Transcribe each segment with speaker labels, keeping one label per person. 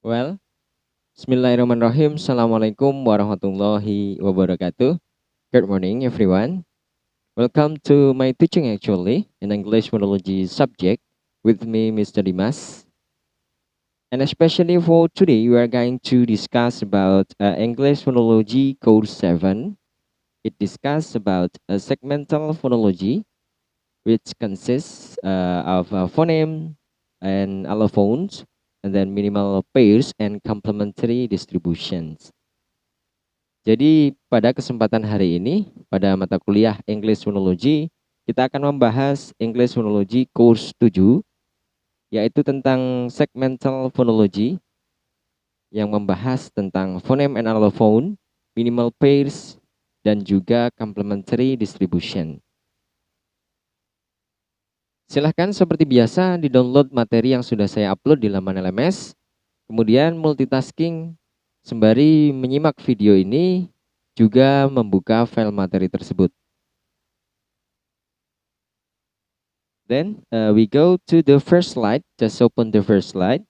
Speaker 1: Well, Bismillahirrahmanirrahim. Assalamualaikum warahmatullahi wabarakatuh. Good morning, everyone. Welcome to my teaching actually in English phonology subject with me, Mr. Dimas. And especially for today, we are going to discuss about English phonology code 7. It discusses about segmental phonology, which consists of phoneme and allophones, and then minimal pairs and complementary distributions. Jadi pada kesempatan hari ini, pada mata kuliah English Phonology, kita akan membahas English Phonology course 7, yaitu tentang segmental phonology, yang membahas tentang phoneme and allophone, minimal pairs, dan juga complementary distribution. Silahkan seperti biasa di-download materi yang sudah saya upload di laman LMS, kemudian multitasking sembari menyimak video ini, juga membuka file materi tersebut. Then we go to the first slide. Just open the first slide.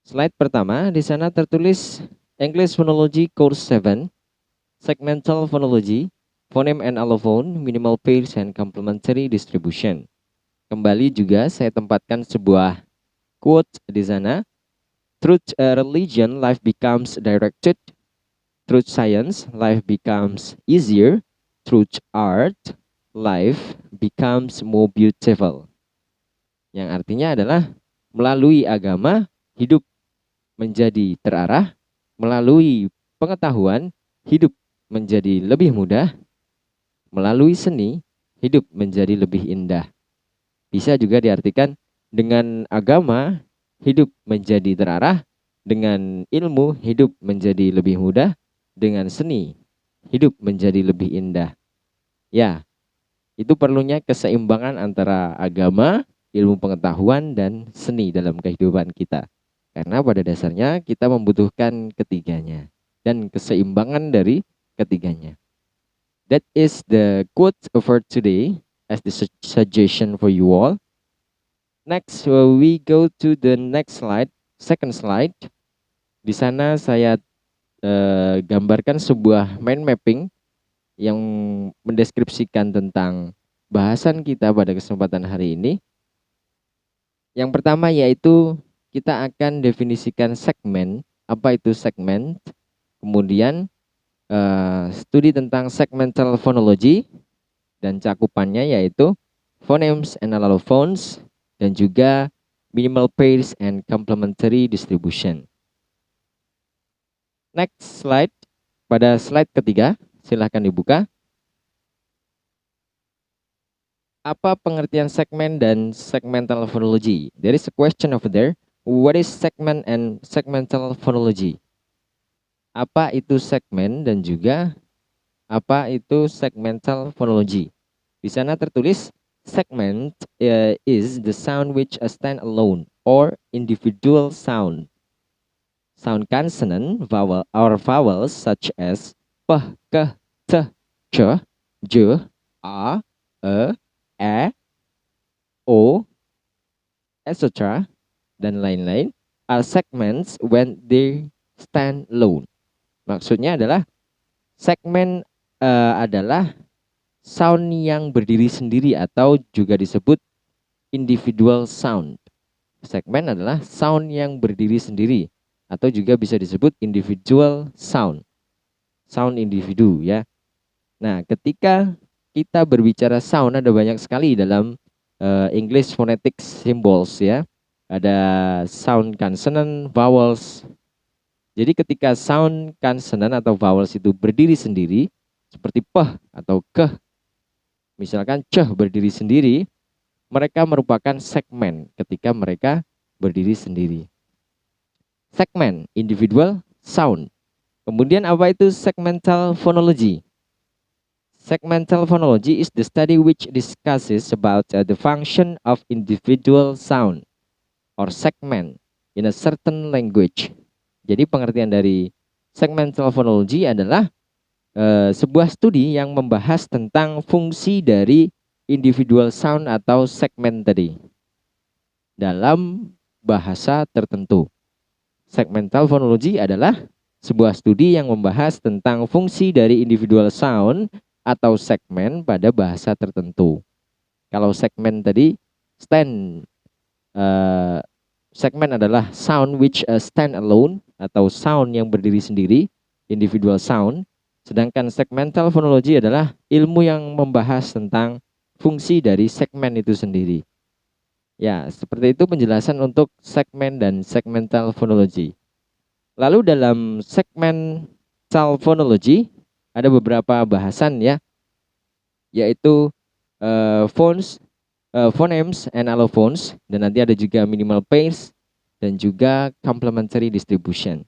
Speaker 1: Slide pertama, di sana tertulis English Phonology Course 7, Segmental Phonology, Phoneme and Allophone, Minimal Pairs and Complementary Distribution. Kembali juga saya tempatkan sebuah quote di sana. Through religion, life becomes directed. Through science, life becomes easier. Through art, life becomes more beautiful. Yang artinya adalah melalui agama, hidup menjadi terarah. Melalui pengetahuan, hidup menjadi lebih mudah. Melalui seni, hidup menjadi lebih indah. Bisa juga diartikan dengan agama, hidup menjadi terarah. Dengan ilmu, hidup menjadi lebih mudah. Dengan seni, hidup menjadi lebih indah. Ya, itu perlunya keseimbangan antara agama, ilmu pengetahuan, dan seni dalam kehidupan kita. Karena pada dasarnya kita membutuhkan ketiganya dan keseimbangan dari ketiganya. That is the quote for today as the suggestion for you all. Next, we go to the next slide, second slide. Di sana saya gambarkan sebuah mind mapping yang mendeskripsikan tentang bahasan kita pada kesempatan hari ini. Yang pertama yaitu kita akan definisikan segmen. Apa itu segmen? Kemudian studi tentang segmental phonology dan cakupannya yaitu phonemes and allophones dan juga minimal pairs and complementary distribution. Next slide. Pada slide ketiga, silahkan dibuka. Apa pengertian segmen dan segmental phonology? There is a question over there. What is segment and segmental phonology? Apa itu segmen dan juga apa itu segmental phonology? Di sana tertulis segment is the sound which stand alone or individual sound. Sound consonant vowel or vowels such as p, k, t, ch, j, a, e, o, etc. dan lain-lain are segments when they stand alone. Maksudnya adalah segmen adalah sound yang berdiri sendiri atau juga disebut individual sound. Segmen adalah sound yang berdiri sendiri atau juga bisa disebut individual sound. Sound individu ya. Nah, ketika kita berbicara sound ada banyak sekali dalam English phonetic symbols ya. Ada sound consonant, vowels. Jadi ketika sound consonant atau vowels itu berdiri sendiri seperti p atau ke, misalkan c berdiri sendiri, mereka merupakan segmen ketika mereka berdiri sendiri. Segmen, individual sound. Kemudian apa itu segmental phonology? Segmental phonology is the study which discusses about the function of individual sound or segment in a certain language. Jadi pengertian dari segmental phonology adalah sebuah studi yang membahas tentang fungsi dari individual sound atau segmen tadi dalam bahasa tertentu. Segmental phonology adalah sebuah studi yang membahas tentang fungsi dari individual sound atau segmen pada bahasa tertentu. Kalau segmen tadi segmen adalah sound which stand alone atau sound yang berdiri sendiri, individual sound. Sedangkan segmental phonology adalah ilmu yang membahas tentang fungsi dari segmen itu sendiri. Ya, seperti itu penjelasan untuk segmen dan segmental phonology. Lalu dalam segmental phonology ada beberapa bahasan ya, yaitu phonemes and allophones, dan nanti ada juga minimal pairs dan juga complementary distribution.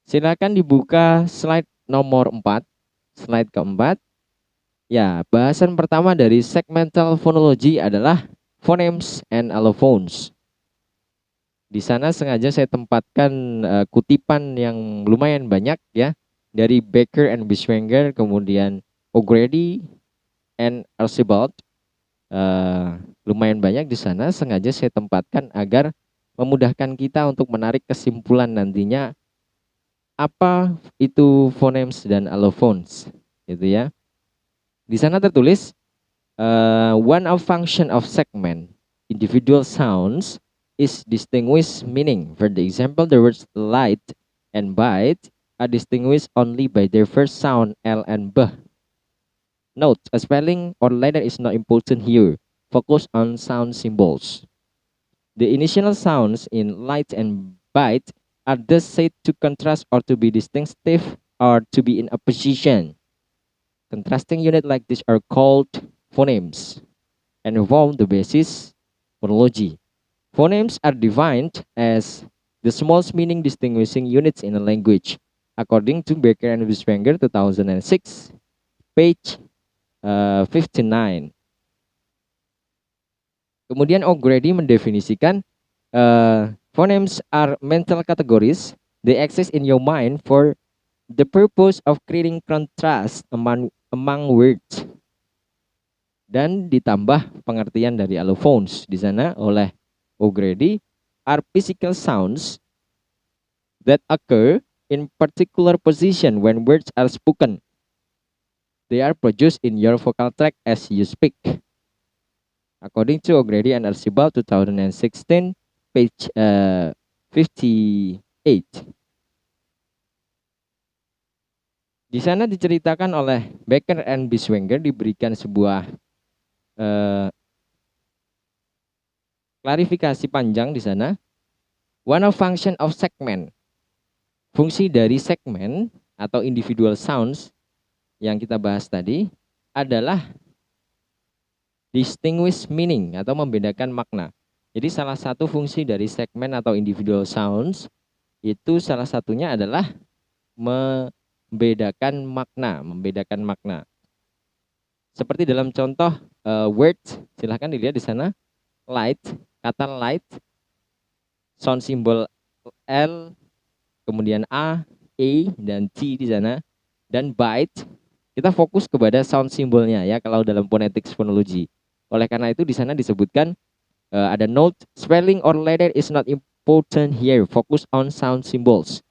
Speaker 1: Silakan dibuka slide nomor 4, slide keempat. Ya, bahasan pertama dari segmental phonology adalah phonemes and allophones. Di sana sengaja saya tempatkan kutipan yang lumayan banyak ya, dari Becker and Bischwanger, kemudian O'Grady and Archibald. Lumayan banyak di sana, sengaja saya tempatkan agar memudahkan kita untuk menarik kesimpulan nantinya apa itu phonemes dan allophones, gitu ya. Di sana tertulis one of function of segment individual sounds is distinguished meaning. For the example, the words light and bite are distinguished only by their first sound L and B. Note, a spelling or letter is not important here. Focus on sound symbols. The initial sounds in light and bite are thus said to contrast or to be distinctive or to be in opposition. Contrasting units like this are called phonemes and form the basis phonology. Phonemes are defined as the smallest meaning distinguishing units in a language. According to Becker and Bischwanger 2006, page 59. Kemudian O'Grady mendefinisikan phonemes are mental categories. They exist in your mind for the purpose of creating contrast among words. Dan ditambah pengertian dari allophones di sana oleh O'Grady are physical sounds that occur in particular position when words are spoken. They are produced in your vocal tract as you speak. According to O'Grady and Archibald 2016, page 58. Di sana diceritakan oleh Becker and Bischwanger, diberikan sebuah klarifikasi panjang di sana. One of function of segment. Fungsi dari segmen atau individual sounds yang kita bahas tadi adalah distinguish meaning atau membedakan makna. Jadi salah satu fungsi dari segmen atau individual sounds itu salah satunya adalah membedakan makna. Seperti dalam contoh words, silahkan dilihat di sana. Light, kata light, sound symbol L, kemudian A, E, dan T di sana. Dan bite, kita fokus kepada sound simbolnya ya kalau dalam phonetics phonology. Oleh karena itu di sana disebutkan ada note, spelling or letter is not important here, focus on sound symbols.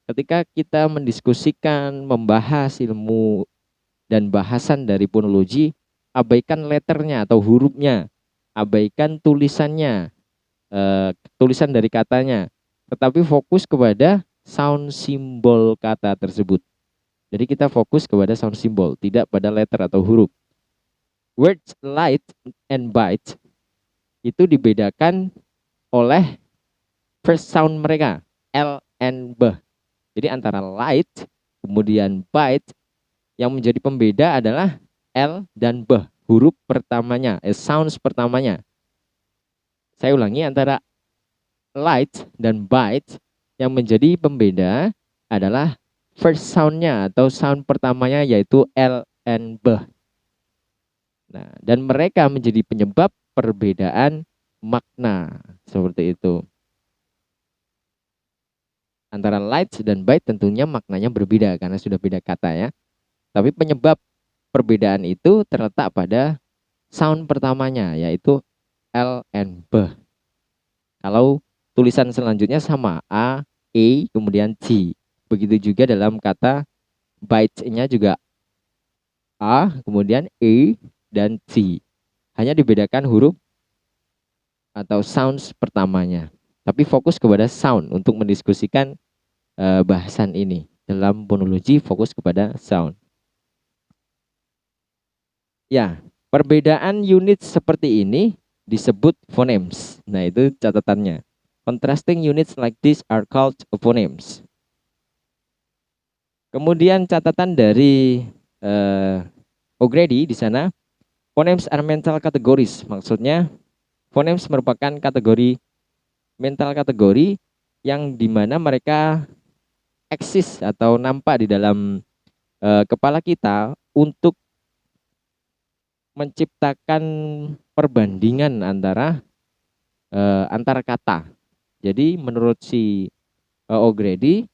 Speaker 1: Ketika kita mendiskusikan, membahas ilmu dan bahasan dari phonology, abaikan letternya atau hurufnya, abaikan tulisannya, tulisan dari katanya, tetapi fokus kepada sound simbol kata tersebut. Jadi kita fokus kepada sound simbol, tidak pada letter atau huruf. Words light and bite itu dibedakan oleh first sound mereka, L and B. Jadi antara light kemudian bite, yang menjadi pembeda adalah L dan B, huruf pertamanya, sounds pertamanya. Saya ulangi, antara light dan bite yang menjadi pembeda adalah first soundnya atau sound pertamanya, yaitu L and B. Nah, dan mereka menjadi penyebab perbedaan makna, seperti itu. Antara light dan bite tentunya maknanya berbeda karena sudah beda kata ya. Tapi penyebab perbedaan itu terletak pada sound pertamanya, yaitu L and B. Kalau tulisan selanjutnya sama A, E, kemudian T. Begitu juga dalam kata bite-nya juga A, kemudian E, dan T. Hanya dibedakan huruf atau sounds pertamanya. Tapi fokus kepada sound untuk mendiskusikan bahasan ini. Dalam fonologi fokus kepada sound. Ya, perbedaan unit seperti ini disebut phonemes. Nah, itu catatannya. Contrasting units like this are called phonemes. Kemudian catatan dari O'Grady di sana, phonemes are mental categories. Maksudnya, phonemes merupakan kategori mental kategori yang dimana mereka eksis atau nampak di dalam kepala kita untuk menciptakan perbandingan antara antar kata. Jadi menurut si O'Grady,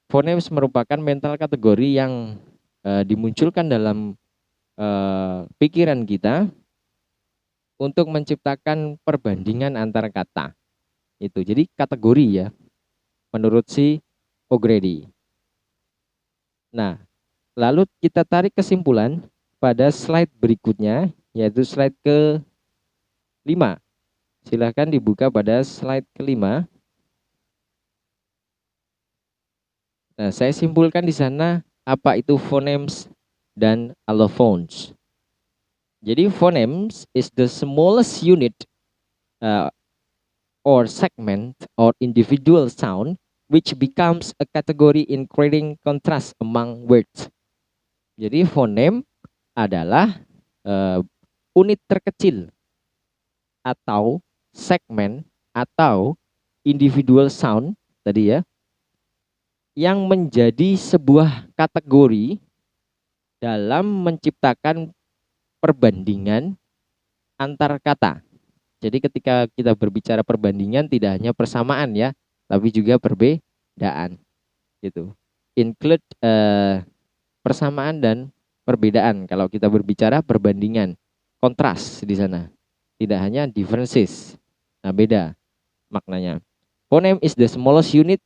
Speaker 1: phonemes merupakan mental kategori yang dimunculkan dalam pikiran kita untuk menciptakan perbandingan antar kata. Itu jadi kategori ya, menurut si O'Grady. Nah, lalu kita tarik kesimpulan pada slide berikutnya, yaitu slide ke-5. Silahkan dibuka pada slide ke-5. Nah, saya simpulkan di sana apa itu phonemes dan allophones. Jadi phonemes is the smallest unit or segment or individual sound which becomes a category in creating contrast among words. Jadi fonem adalah unit terkecil atau segmen atau individual sound tadi ya, yang menjadi sebuah kategori dalam menciptakan perbandingan antar kata. Jadi ketika kita berbicara perbandingan tidak hanya persamaan ya, tapi juga perbedaan gitu. Include persamaan dan perbedaan kalau kita berbicara perbandingan, kontras di sana. Tidak hanya differences. Nah, beda maknanya. Phoneme is the smallest unit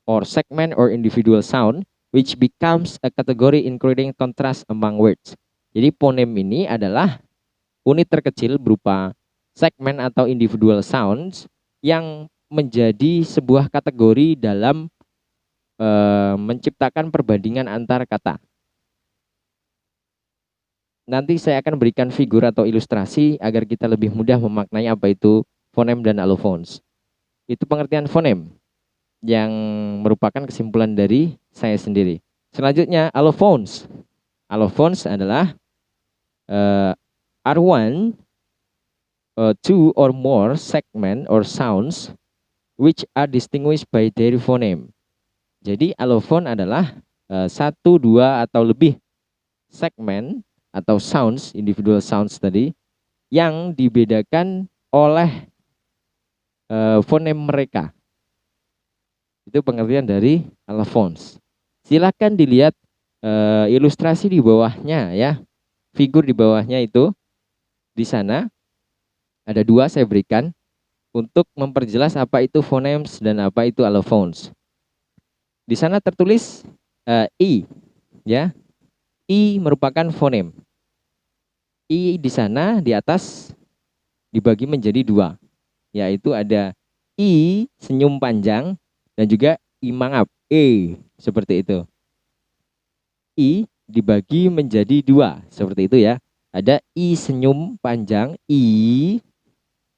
Speaker 1: or segment or individual sound which becomes a category including contrast among words. Jadi phoneme ini adalah unit terkecil berupa segmen atau individual sounds yang menjadi sebuah kategori dalam menciptakan perbandingan antar kata. Nanti saya akan berikan figur atau ilustrasi agar kita lebih mudah memaknai apa itu fonem dan allophones. Itu pengertian fonem yang merupakan kesimpulan dari saya sendiri. Selanjutnya allophones. Allophones adalah are one, two or more segment or sounds which are distinguished by their phoneme. Jadi allophone adalah satu, dua atau lebih segmen atau sounds, individual sounds tadi, yang dibedakan oleh fonem mereka. Itu pengertian dari allophones. Silakan dilihat ilustrasi di bawahnya ya. Figur di bawahnya itu di sana ada dua saya berikan untuk memperjelas apa itu phonemes dan apa itu allophones. Di sana tertulis I ya. I merupakan fonem. I di sana di atas dibagi menjadi dua, yaitu ada I senyum panjang dan juga I mangap. Seperti itu. I dibagi menjadi dua, seperti itu ya. Ada I senyum panjang, I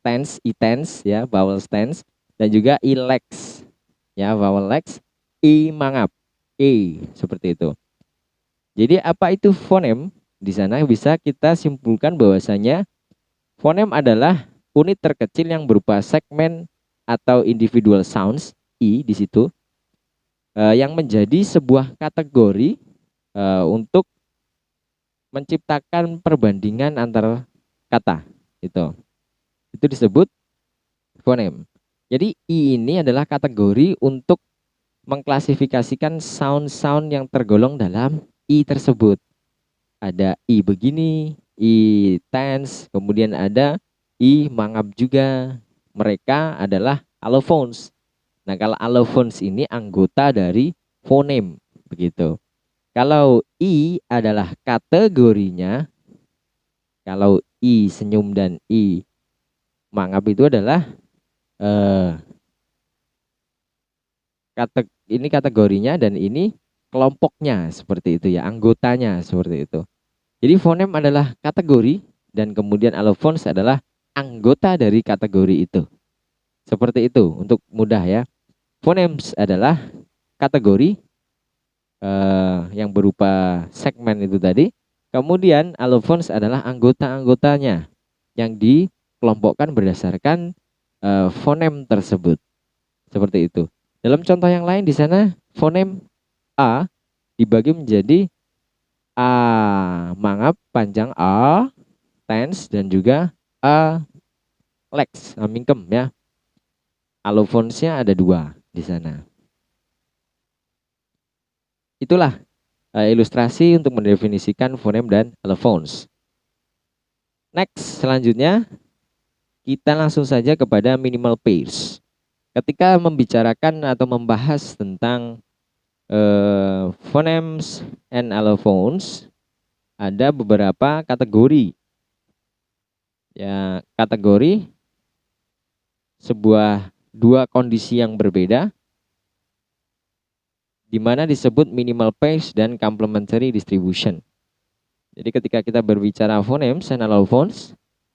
Speaker 1: tense ya, vowel tense, dan juga I lex ya, vowel lex, I mangap. Seperti itu. Jadi apa itu fonem? Di sana bisa kita simpulkan bahwasanya fonem adalah unit terkecil yang berupa segmen atau individual sounds I di situ yang menjadi sebuah kategori untuk menciptakan perbandingan antar kata. Itu disebut fonem. Jadi I ini adalah kategori untuk mengklasifikasikan sound-sound yang tergolong dalam I tersebut. Ada I begini, I tense, kemudian ada I mangap juga. Mereka adalah allophones. Nah, kalau allophones ini anggota dari fonem, begitu. Kalau I adalah kategorinya, kalau I senyum dan I mangap itu adalah ini kategorinya dan ini kelompoknya, seperti itu ya, anggotanya seperti itu. Jadi fonem adalah kategori dan kemudian allophones adalah anggota dari kategori itu. Seperti itu untuk mudah ya. Phonemes adalah kategori yang berupa segmen itu tadi. Kemudian allophones adalah anggota-anggotanya yang dikelompokkan berdasarkan fonem tersebut. Seperti itu. Dalam contoh yang lain di sana fonem A dibagi menjadi A mangap panjang A, tense dan juga A lex, mingkem ya. Allophones-nya ada 2 di sana. Itulah ilustrasi untuk mendefinisikan fonem dan allophones. Next, selanjutnya kita langsung saja kepada minimal pairs. Ketika membicarakan atau membahas tentang phonemes and allophones, ada beberapa kategori. Ya, kategori sebuah 2 kondisi yang berbeda, di mana disebut minimal pairs dan complementary distribution. Jadi ketika kita berbicara phonemes and allophones,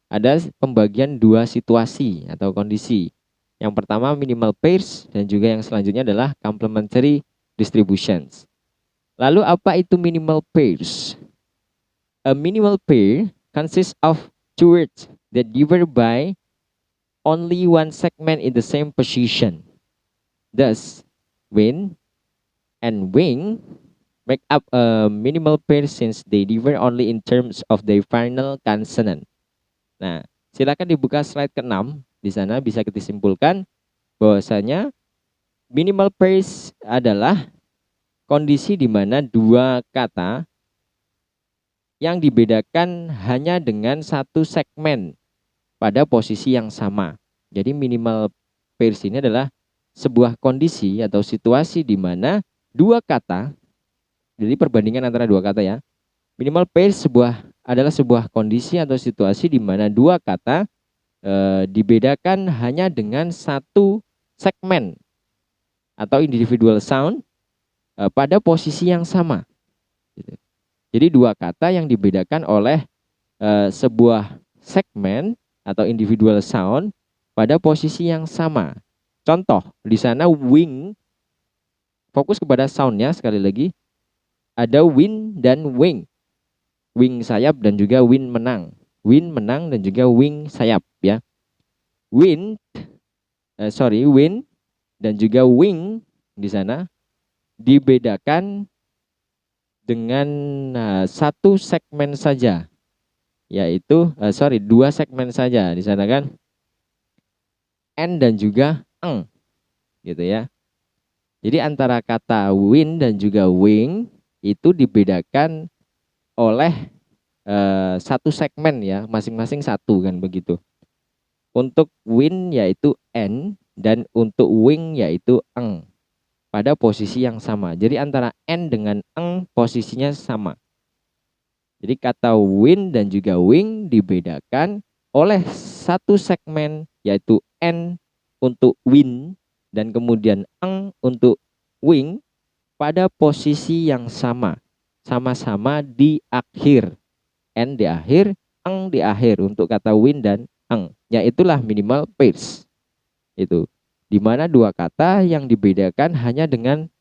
Speaker 1: ada pembagian 2 situasi atau kondisi. Yang pertama minimal pairs dan juga yang selanjutnya adalah complementary distributions. Lalu apa itu minimal pairs? A minimal pair consists of 2 words that differ by only 1 segment in the same position. Thus, when and wing make up a minimal pair since they differ only in terms of their final consonant. Nah, silakan dibuka slide ke-6. Di sana bisa kita simpulkan bahwasanya minimal pairs adalah kondisi di mana 2 kata yang dibedakan hanya dengan 1 segmen pada posisi yang sama. Jadi minimal pairs ini adalah sebuah kondisi atau situasi di mana 2 kata, jadi perbandingan antara 2 kata ya. Minimal pairs adalah sebuah kondisi atau situasi di mana 2 kata dibedakan hanya dengan 1 segmen atau individual sound pada posisi yang sama. Jadi 2 kata yang dibedakan oleh sebuah segmen atau individual sound pada posisi yang sama. Contoh, di sana wing, fokus kepada soundnya sekali lagi. Ada win dan wing. Wing sayap dan juga win menang. Win menang dan juga wing sayap ya. Win dan juga wing di sana dibedakan dengan 1 segmen saja. Yaitu 2 segmen saja di sana kan. N dan juga eng gitu ya. Jadi antara kata win dan juga wing itu dibedakan oleh 1 segmen ya, masing-masing 1 kan begitu. Untuk win yaitu N dan untuk wing yaitu eng pada posisi yang sama. Jadi antara N dengan eng posisinya sama. Jadi kata win dan juga wing dibedakan oleh 1 segmen yaitu N untuk win dan kemudian eng untuk wing pada posisi yang sama. Sama-sama di akhir. N di akhir, eng di akhir untuk kata win dan eng. Ya itulah minimal pairs. Itu. Di mana 2 kata yang dibedakan hanya dengan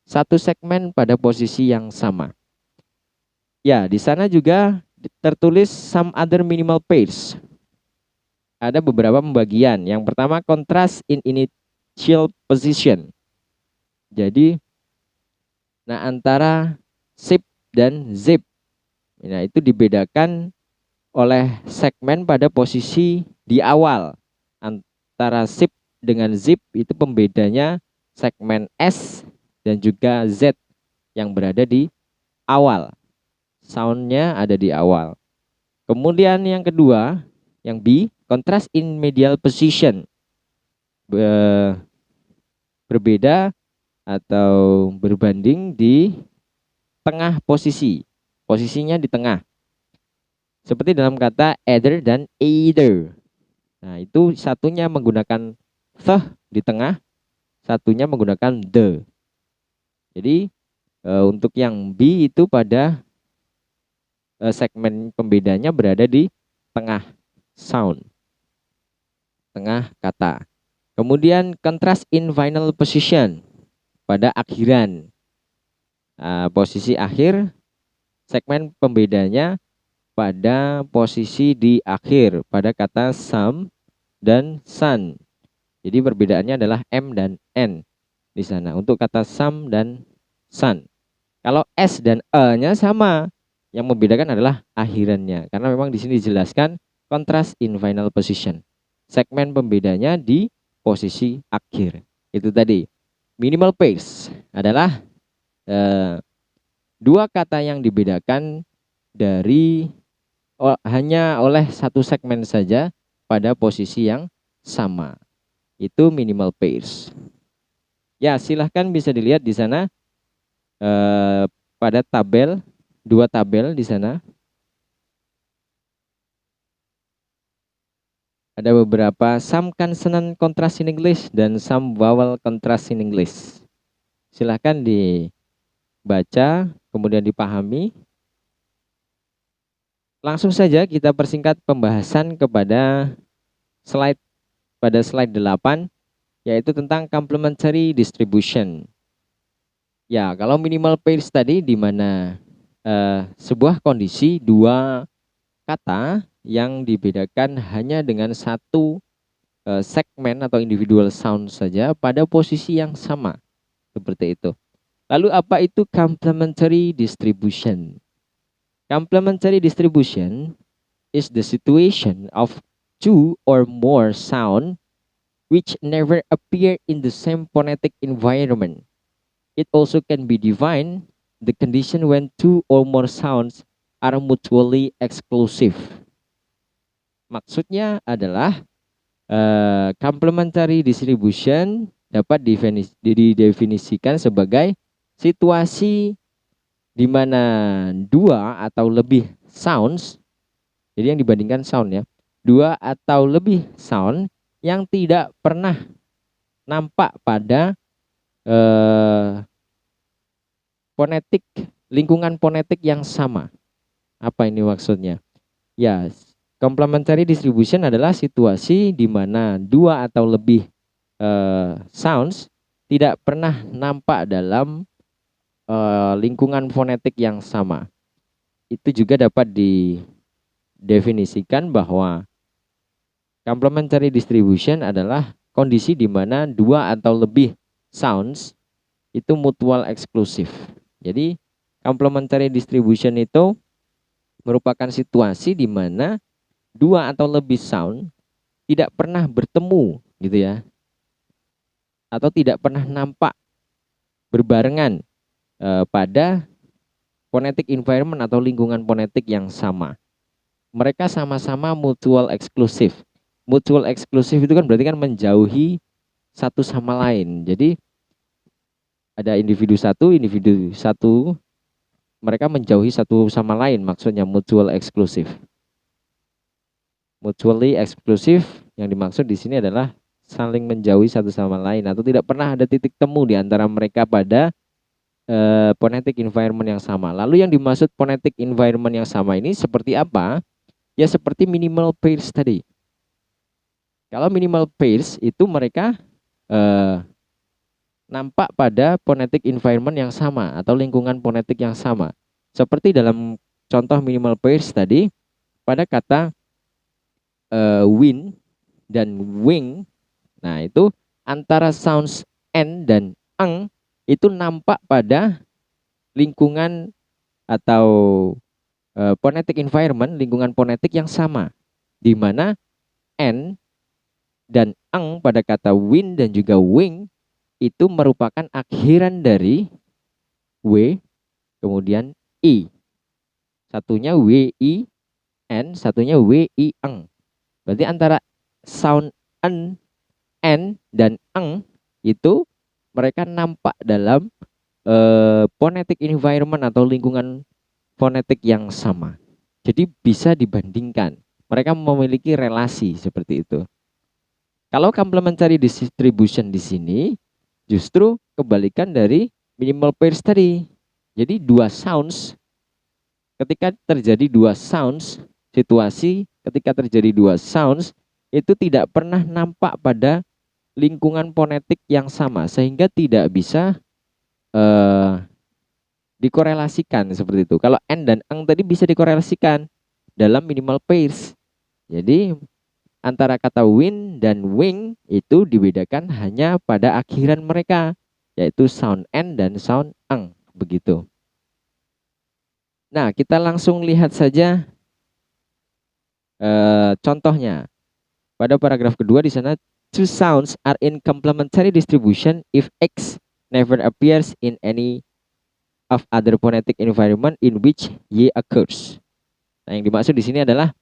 Speaker 1: 1 segmen pada posisi yang sama. Ya, di sana juga tertulis some other minimal pairs. Ada beberapa pembagian. Yang pertama contrast in initial position. Jadi antara zip dan zip. Nah, itu dibedakan oleh segmen pada posisi di awal. Antara zip dengan zip itu pembedanya segmen S dan juga Z yang berada di awal. Soundnya ada di awal. Kemudian yang kedua, yang B, contrast in medial position. berbeda atau berbanding di tengah posisi. Posisinya di tengah. Seperti dalam kata either dan either. Nah, itu satunya menggunakan the di tengah, satunya menggunakan the. Jadi untuk yang B itu pada segmen pembedanya berada di tengah sound, tengah kata. Kemudian contrast in final position pada akhiran. Posisi akhir segmen pembedanya pada posisi di akhir pada kata some dan sun. Jadi perbedaannya adalah M dan N di sana untuk kata some dan sun. Kalau S dan E-nya sama, yang membedakan adalah akhirannya. Karena memang di sini dijelaskan contrast in final position. Segmen pembedanya di posisi akhir. Itu tadi. Minimal pairs adalah dua kata yang dibedakan dari hanya oleh satu segmen saja pada posisi yang sama. Itu minimal pairs. Ya, silahkan bisa dilihat di sana pada tabel, dua tabel di sana. Ada beberapa some consonant contrast in English dan some vowel contrast in English. Silahkan dibaca, kemudian dipahami. Langsung saja kita persingkat pembahasan pada slide 8, yaitu tentang complementary distribution. Ya, kalau minimal pairs tadi di mana sebuah kondisi dua kata yang dibedakan hanya dengan satu segmen atau individual sound saja pada posisi yang sama. Seperti itu. Lalu apa itu complementary distribution? Complementary distribution is the situation of two or more sound which never appear in the same phonetic environment. It also can be defined the condition when two or more sounds are mutually exclusive. Maksudnya adalah complementary distribution dapat didefinisikan sebagai situasi di mana dua atau lebih sounds, jadi yang dibandingkan sound ya, dua atau lebih sound yang tidak pernah nampak pada fonetik, lingkungan fonetik yang sama. Apa ini maksudnya? Ya, complementary distribution adalah situasi di mana dua atau lebih sounds tidak pernah nampak dalam lingkungan fonetik yang sama. Itu juga dapat didefinisikan bahwa complementary distribution adalah kondisi di mana dua atau lebih sounds itu mutual eksklusif. Jadi complementary distribution itu merupakan situasi di mana dua atau lebih sound tidak pernah bertemu gitu ya, atau tidak pernah nampak berbarengan pada phonetic environment atau lingkungan fonetik yang sama. Mereka sama-sama mutual eksklusif. Mutual eksklusif itu kan berarti kan menjauhi satu sama lain. Jadi ada individu satu, mereka menjauhi satu sama lain, maksudnya mutual eksklusif. Mutually eksklusif yang dimaksud di sini adalah saling menjauhi satu sama lain atau tidak pernah ada titik temu di antara mereka pada phonetic environment yang sama. Lalu yang dimaksud phonetic environment yang sama ini seperti apa? Ya seperti minimal pairs tadi. Kalau minimal pairs itu mereka nampak pada phonetic environment yang sama atau lingkungan fonetik yang sama. Seperti dalam contoh minimal pairs tadi pada kata win dan wing. Nah, itu antara sounds n dan eng itu nampak pada lingkungan atau phonetic environment, lingkungan fonetik yang sama, di mana n dan eng pada kata win dan juga wing itu merupakan akhiran dari w, kemudian i. Satunya w i n, satunya w i eng. Berarti antara sound n dan eng itu mereka nampak dalam phonetic environment atau lingkungan fonetik yang sama. Jadi bisa dibandingkan. Mereka memiliki relasi seperti itu. Kalau complementary distribution di sini justru kebalikan dari minimal pairs tadi. Jadi dua sounds, ketika terjadi dua sounds, situasi ketika terjadi dua sounds itu tidak pernah nampak pada lingkungan fonetik yang sama sehingga tidak bisa dikorelasikan seperti itu. Kalau n dan eng tadi bisa dikorelasikan dalam minimal pairs. Jadi antara kata win dan wing itu dibedakan hanya pada akhiran mereka, yaitu sound n dan sound eng, begitu. Nah, kita langsung lihat saja contohnya. Pada paragraf kedua di sana, two sounds are in complementary distribution if x never appears in any of other phonetic environment in which y occurs. Nah, yang dimaksud di sini adalah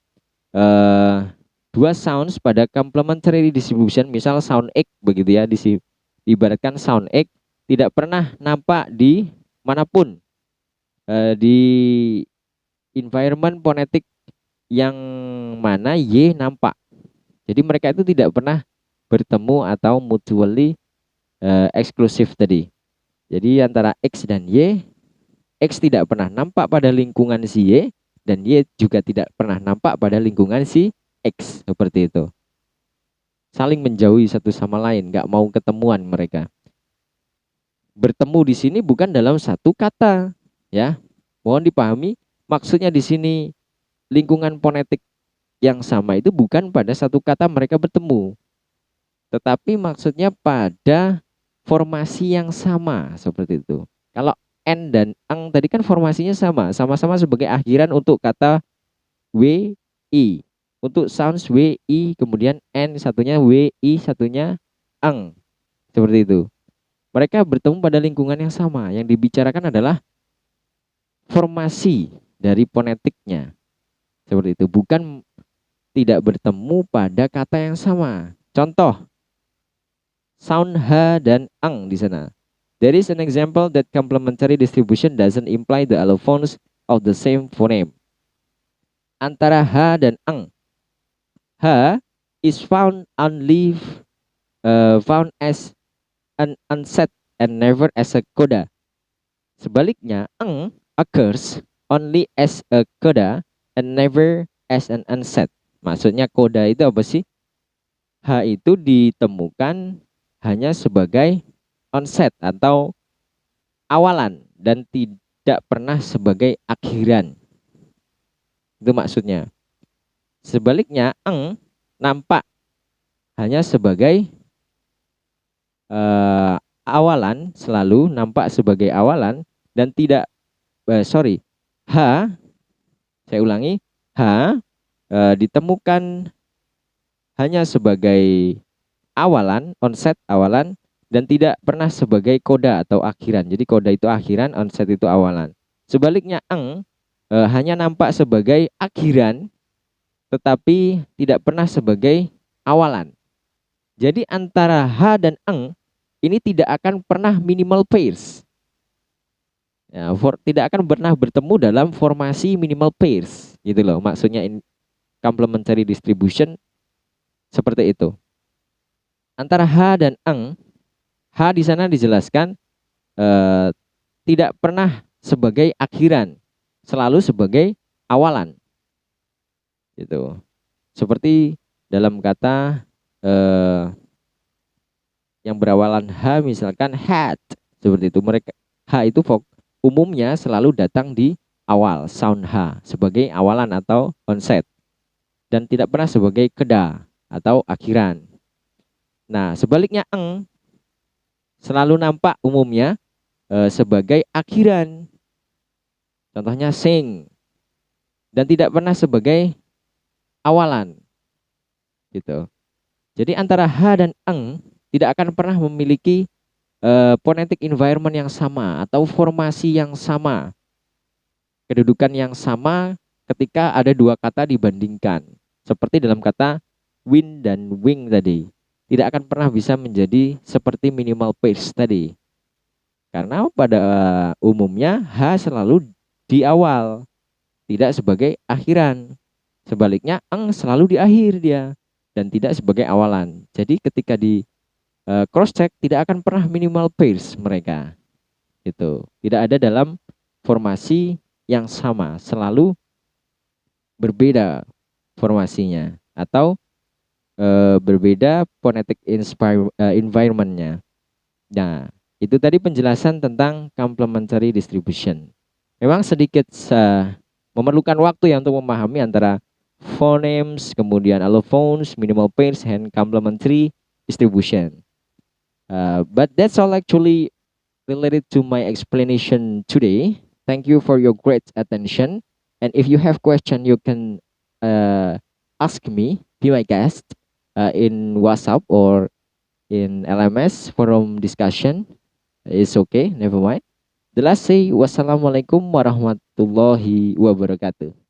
Speaker 1: dua sounds pada complementary distribution, misal sound X begitu ya, diibaratkan sound X tidak pernah nampak di manapun di environment phonetic yang mana Y nampak. Jadi mereka itu tidak pernah bertemu atau mutually eksklusif tadi. Jadi antara X dan Y, X tidak pernah nampak pada lingkungan si Y, dan Y juga tidak pernah nampak pada lingkungan si X, seperti itu. Saling menjauhi satu sama lain, nggak mau ketemuan mereka. Bertemu di sini bukan dalam satu kata, ya. Mohon dipahami, maksudnya di sini lingkungan fonetik yang sama itu bukan pada satu kata mereka bertemu, tetapi maksudnya pada formasi yang sama, seperti itu. Kalau N dan eng tadi kan formasinya sama-sama sebagai akhiran untuk kata W, I. Untuk sounds W, I, kemudian N, satunya W, I, satunya eng. Seperti itu. Mereka bertemu pada lingkungan yang sama. Yang dibicarakan adalah formasi dari fonetiknya. Seperti itu. Bukan tidak bertemu pada kata yang sama. Contoh, sound H dan eng di sana. There is an example that complementary distribution doesn't imply the allophones of the same phoneme. Antara H dan eng. H is found only found as an unset and never as a coda. Sebaliknya, eng occurs only as a coda and never as an unset. Maksudnya coda itu apa sih? H itu ditemukan hanya sebagai onset atau awalan dan tidak pernah sebagai akhiran. Itu maksudnya. Sebaliknya, eng nampak hanya sebagai awalan, selalu nampak sebagai awalan dan tidak, H, saya ulangi, H ditemukan hanya sebagai awalan, onset awalan, dan tidak pernah sebagai koda atau akhiran. Jadi koda itu akhiran, onset itu awalan. Sebaliknya, eng hanya nampak sebagai akhiran, tetapi tidak pernah sebagai awalan. Jadi antara H dan eng ini tidak akan pernah minimal pairs. Ya, tidak akan pernah bertemu dalam formasi minimal pairs, gitu loh. Maksudnya complementary distribution seperti itu. Antara H dan eng, H di sana dijelaskan tidak pernah sebagai akhiran, selalu sebagai awalan. Gitu. Seperti dalam kata yang berawalan H, misalkan hat, seperti itu. Mereka H itu umumnya selalu datang di awal, sound H sebagai awalan atau onset, dan tidak pernah sebagai keda atau akhiran. Nah, sebaliknya eng selalu nampak umumnya sebagai akhiran. Contohnya sing, dan tidak pernah sebagai awalan. Gitu. Jadi antara H dan eng tidak akan pernah memiliki phonetic environment yang sama atau formasi yang sama, kedudukan yang sama ketika ada dua kata dibandingkan, seperti dalam kata win dan wing tadi. tidak akan pernah bisa menjadi seperti minimal pairs tadi. Karena pada umumnya H selalu di awal, tidak sebagai akhiran. Sebaliknya eng selalu di akhir dia dan tidak sebagai awalan. Jadi ketika di cross check tidak akan pernah minimal pairs mereka. Itu tidak ada dalam formasi yang sama, selalu berbeda formasinya atau berbeda phonetic environment-nya. Nah, itu tadi penjelasan tentang complementary distribution. Memang sedikit memerlukan waktu ya untuk memahami antara phonemes, kemudian allophones, minimal pairs, and complementary distribution. But that's all actually related to my explanation today. Thank you for your great attention. And if you have question, you can ask me, be my guest, in WhatsApp or in LMS forum discussion. It's okay, never mind. The last say, wassalamualaikum warahmatullahi wabarakatuh.